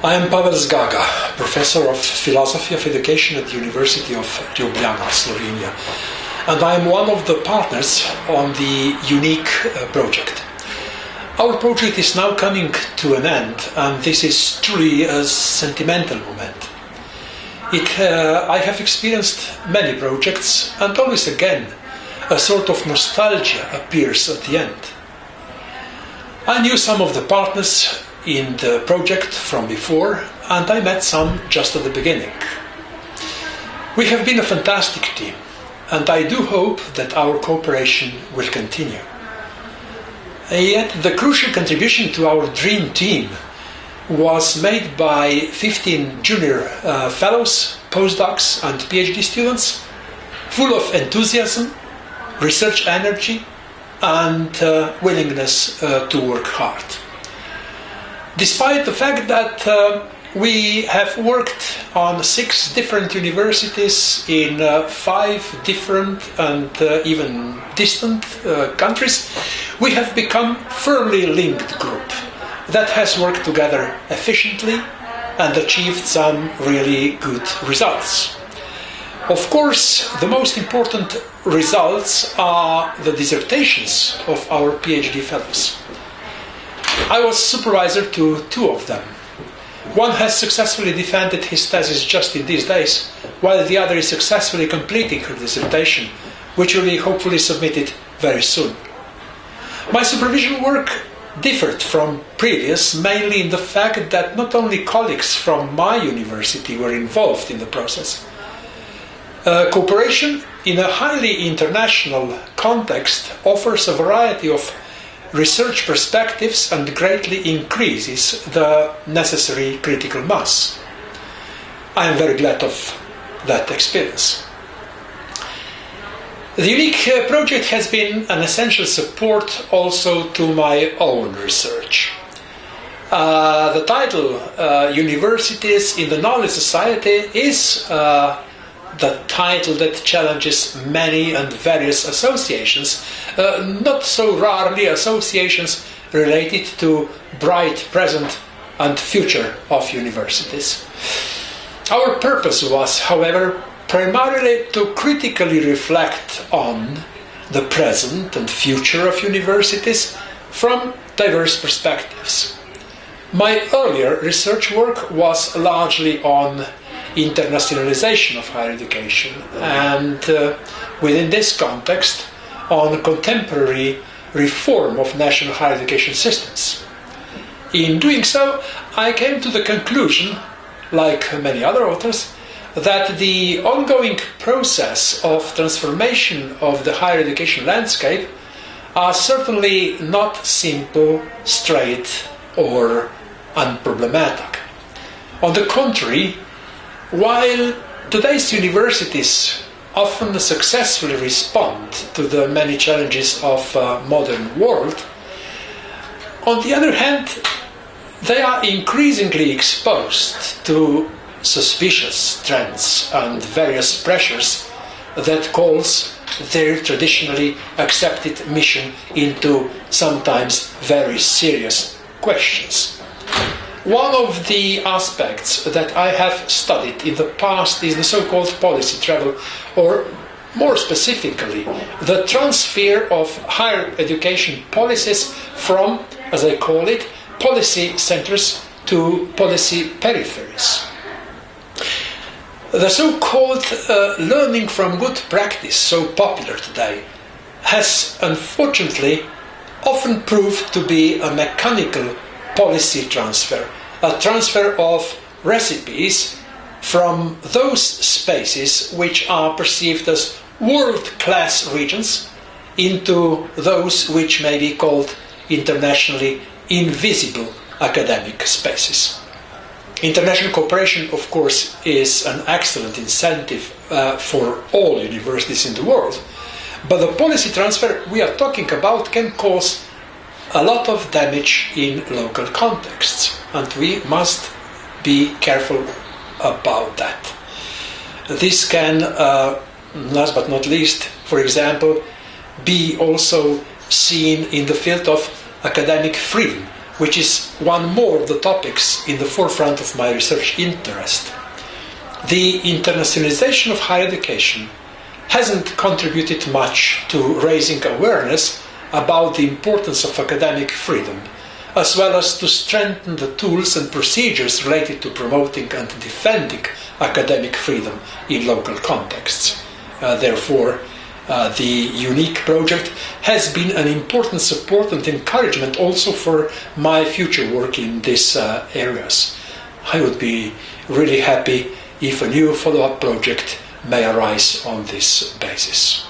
I am Pavel Zgaga, Professor of Philosophy of Education at the University of Ljubljana, Slovenia, and I am one of the partners on the UNIKE project. Our project is now coming to an end, and this is truly a sentimental moment. I have experienced many projects, and always again a sort of nostalgia appears at the end. I knew some of the partners in the project from before, and I met some just at the beginning. We have been a fantastic team, and I do hope that our cooperation will continue. Yet the crucial contribution to our dream team was made by 15 junior fellows, postdocs and PhD students, full of enthusiasm, research energy and willingness to work hard. Despite the fact that we have worked on 6 different universities in 5 different and even distant countries, we have become a firmly linked group that has worked together efficiently and achieved some really good results. Of course, the most important results are the dissertations of our PhD fellows. I was supervisor to 2 of them. One has successfully defended his thesis just in these days, while the other is successfully completing her dissertation, which will be hopefully submitted very soon. My supervision work differed from previous mainly in the fact that not only colleagues from my university were involved in the process. Cooperation in a highly international context offers a variety of research perspectives and greatly increases the necessary critical mass. I am very glad of that experience. The UNIKE project has been an essential support also to my own research. The title Universities in the Knowledge Society is the title that challenges many and various associations, not so rarely associations related to bright present and future of universities. Our purpose was, however, primarily to critically reflect on the present and future of universities from diverse perspectives. My earlier research work was largely on internationalization of higher education and within this context on contemporary reform of national higher education systems. In doing so, I came to the conclusion, like many other authors, that the ongoing process of transformation of the higher education landscape are certainly not simple, straight or unproblematic. On the contrary, while today's universities often successfully respond to the many challenges of a modern world, on the other hand, they are increasingly exposed to suspicious trends and various pressures that calls their traditionally accepted mission into sometimes very serious questions. One of the aspects that I have studied in the past is the so-called policy travel, or more specifically, the transfer of higher education policies from, as I call it, policy centers to policy peripheries. The so-called learning from good practice, so popular today, has unfortunately often proved to be a mechanical policy transfer, a transfer of recipes from those spaces which are perceived as world-class regions into those which may be called internationally invisible academic spaces. International cooperation, of course, is an excellent incentive for all universities in the world, but the policy transfer we are talking about can cause a lot of damage in local contexts, and we must be careful about that. This can, last but not least, for example, be also seen in the field of academic freedom, which is one more of the topics in the forefront of my research interest. The internationalization of higher education hasn't contributed much to raising awareness about the importance of academic freedom, as well as to strengthen the tools and procedures related to promoting and defending academic freedom in local contexts. Therefore, the UNIKE project has been an important support and encouragement also for my future work in these areas. I would be really happy if a new follow-up project may arise on this basis.